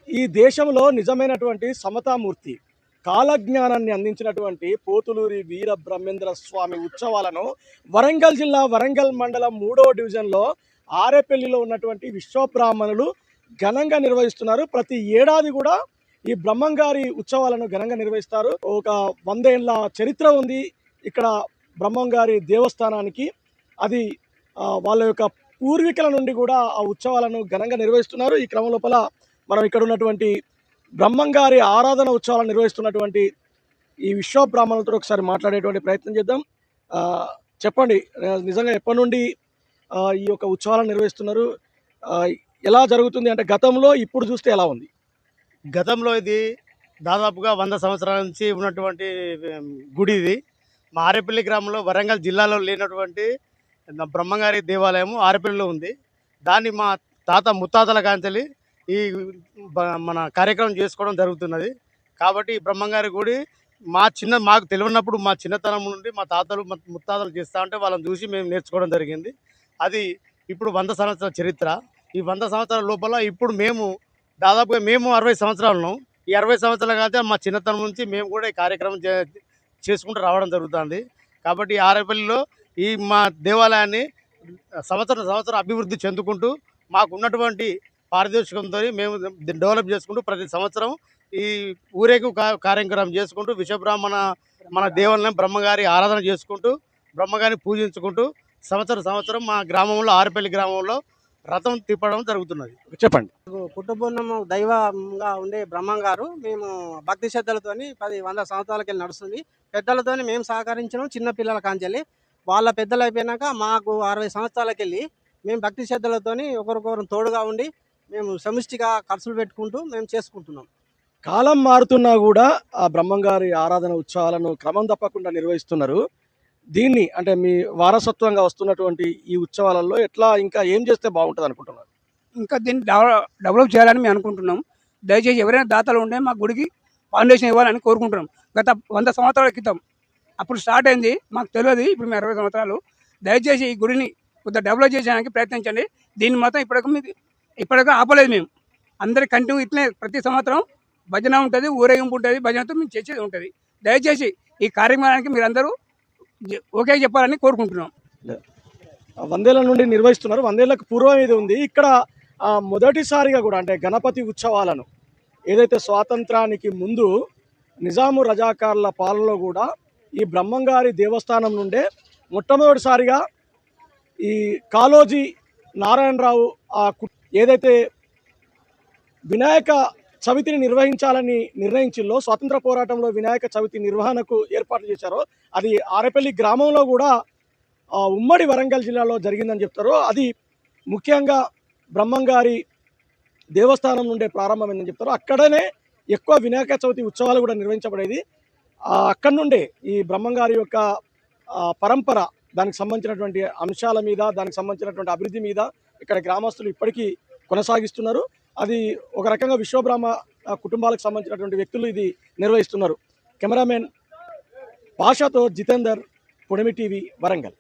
ఈ దేశంలో నిజమైనటువంటి సమతామూర్తి కాలజ్ఞానాన్ని అందించినటువంటి పోతులూరి వీర బ్రహ్మేంద్ర స్వామి ఉత్సవాలను వరంగల్ జిల్లా వరంగల్ మండలం 3వ డివిజన్లో ఆరేపల్లిలో ఉన్నటువంటి విశ్వబ్రాహ్మణులు ఘనంగా నిర్వహిస్తున్నారు. ప్రతి ఏడాది కూడా ఈ బ్రహ్మంగారి ఉత్సవాలను ఘనంగా నిర్వహిస్తారు. ఒక 100 ఏళ్ల చరిత్ర ఉంది ఇక్కడ బ్రహ్మంగారి దేవస్థానానికి. అది వాళ్ళ యొక్క పూర్వీకుల నుండి కూడా ఆ ఉత్సవాలను ఘనంగా నిర్వహిస్తున్నారు. ఈ క్రమం లోపల మనం ఇక్కడ ఉన్నటువంటి బ్రహ్మంగారి ఆరాధన ఉత్సవాలను నిర్వహిస్తున్నటువంటి ఈ విశ్వబ్రాహ్మణులతో ఒకసారి మాట్లాడేటువంటి ప్రయత్నం చేద్దాం. చెప్పండి, నిజంగా ఎప్పటి నుండి ఈ యొక్క ఉత్సవాలను నిర్వహిస్తున్నారు? ఎలా జరుగుతుంది అంటే గతంలో ఇప్పుడు చూస్తే ఎలా ఉంది? గతంలో ఇది దాదాపుగా 100 సంవత్సరాల నుంచి ఉన్నటువంటి గుడి ఇది. మా ఆరేపల్లి గ్రామంలో వరంగల్ జిల్లాలో లేనటువంటి బ్రహ్మంగారి దేవాలయం ఆరేపల్లిలో ఉంది. దాన్ని మా తాత ముత్తాతల కాంచెలి ఈ మన కార్యక్రమం చేసుకోవడం జరుగుతున్నది. కాబట్టి ఈ బ్రహ్మంగారి గుడి మాకు తెలియనప్పుడు మా చిన్నతనం నుండి మా తాతలు ముత్తాతలు చేస్తూ ఉంటే వాళ్ళని చూసి మేము నేర్చుకోవడం జరిగింది. అది ఇప్పుడు 100 సంవత్సరాల చరిత్ర. ఈ 100 సంవత్సరాల లోపల ఇప్పుడు దాదాపుగా మేము 60 సంవత్సరాలను. ఈ 60 సంవత్సరాల కాదు మా చిన్నతనం నుంచి మేము కూడా ఈ కార్యక్రమం చేసుకుంటూ రావడం జరుగుతుంది. కాబట్టి ఆరేపల్లిలో ఈ మా దేవాలయాన్ని సంవత్సరం అభివృద్ధి చెందుకుంటూ మాకున్నటువంటి పారితోషికంతో మేము డెవలప్ చేసుకుంటూ ప్రతి సంవత్సరం ఈ ఊరేగు కార్యక్రమం చేసుకుంటూ మన దేవాలయం బ్రహ్మగారి ఆరాధన చేసుకుంటూ బ్రహ్మగారిని పూజించుకుంటూ సంవత్సరం మా గ్రామంలో ఆరేపల్లి గ్రామంలో రథం తిప్పడం జరుగుతున్నది. చెప్పండి. పుట్టబోన్నము దైవంగా ఉండే బ్రహ్మంగారు మేము భక్తి శ్రద్ధలతోని 100 సంవత్సరాలకి నడుస్తుంది. పెద్దలతోని మేము సహకరించడం చిన్న పిల్లల కాంచెల్లి. వాళ్ళ పెద్దలు అయిపోయినాక మాకు 60 సంవత్సరాలకెళ్ళి మేము భక్తి శ్రద్ధలతోని ఒకరికొకరు తోడుగా ఉండి మేము సమిష్టిగా ఖర్చులు పెట్టుకుంటూ మేము చేసుకుంటున్నాం. కాలం మారుతున్నా కూడా ఆ బ్రహ్మంగారి ఆరాధన ఉత్సవాలను క్రమం తప్పకుండా నిర్వహిస్తున్నారు. దీన్ని అంటే మీ వారసత్వంగా వస్తున్నటువంటి ఈ ఉత్సవాలలో ఎట్లా ఇంకా ఏం చేస్తే బాగుంటుంది అనుకుంటున్నారు? ఇంకా దీన్ని డెవలప్ చేయాలని మేము అనుకుంటున్నాం. దయచేసి ఎవరైనా దాతలు ఉంటే మా గుడికి ఫౌండేషన్ ఇవ్వాలని కోరుకుంటున్నాం. గత 100 సంవత్సరాల క్రితం అప్పుడు స్టార్ట్ అయింది, మాకు తెలియదు. ఇప్పుడు మేము 60 సంవత్సరాలు. దయచేసి ఈ గుడిని కొద్దిగా డెవలప్ చేయడానికి ప్రయత్నించండి. దీన్ని మాత్రం ఇప్పటికీ ఆపలేదు. మేము అందరి కంటిన్యూ ఇట్లే ప్రతి సంవత్సరం భజన ఉంటుంది, ఊరేగింపు ఉంటుంది, భజనతో మేము చేసేది ఉంటుంది. దయచేసి ఈ కార్యక్రమానికి మీరందరూ ఓకే చెప్పాలని కోరుకుంటున్నాం. 100 ఏళ్ల నుండి నిర్వహిస్తున్నారు. 100 ఏళ్లకు పూర్వం ఇది ఉంది. ఇక్కడ మొదటిసారిగా కూడా అంటే గణపతి ఉత్సవాలను ఏదైతే స్వాతంత్రానికి ముందు నిజాము రజాకార్ల పాలనలో కూడా ఈ బ్రహ్మంగారి దేవస్థానం నుండే మొట్టమొదటిసారిగా ఈ కాళోజీ నారాయణరావు ఏదైతే వినాయక చవితిని నిర్వహించాలని నిర్ణయించిందో, స్వాతంత్ర పోరాటంలో వినాయక చవితి నిర్వహణకు ఏర్పాట్లు చేశారో అది ఆరేపల్లి గ్రామంలో కూడా ఉమ్మడి వరంగల్ జిల్లాలో జరిగిందని చెప్తారు. అది ముఖ్యంగా బ్రహ్మంగారి దేవస్థానం నుండే ప్రారంభమైందని చెప్తారు. అక్కడనే ఎక్కువ వినాయక చవితి ఉత్సవాలు కూడా నిర్వహించబడేది. అక్కడి నుండే ఈ బ్రహ్మంగారి యొక్క పరంపర, దానికి సంబంధించినటువంటి అంశాల మీద, దానికి సంబంధించినటువంటి అభివృద్ధి మీద ఇక్కడ గ్రామస్తులు ఇప్పటికీ కొనసాగిస్తున్నారు. అది ఒక రకంగా విశ్వబ్రహ్మ కుటుంబాలకు సంబంధించినటువంటి వ్యక్తులు ఇది నిర్వహిస్తున్నారు. కెమెరామెన్ పాషాతో జితేందర్, పొడిమి టీవీ, వరంగల్.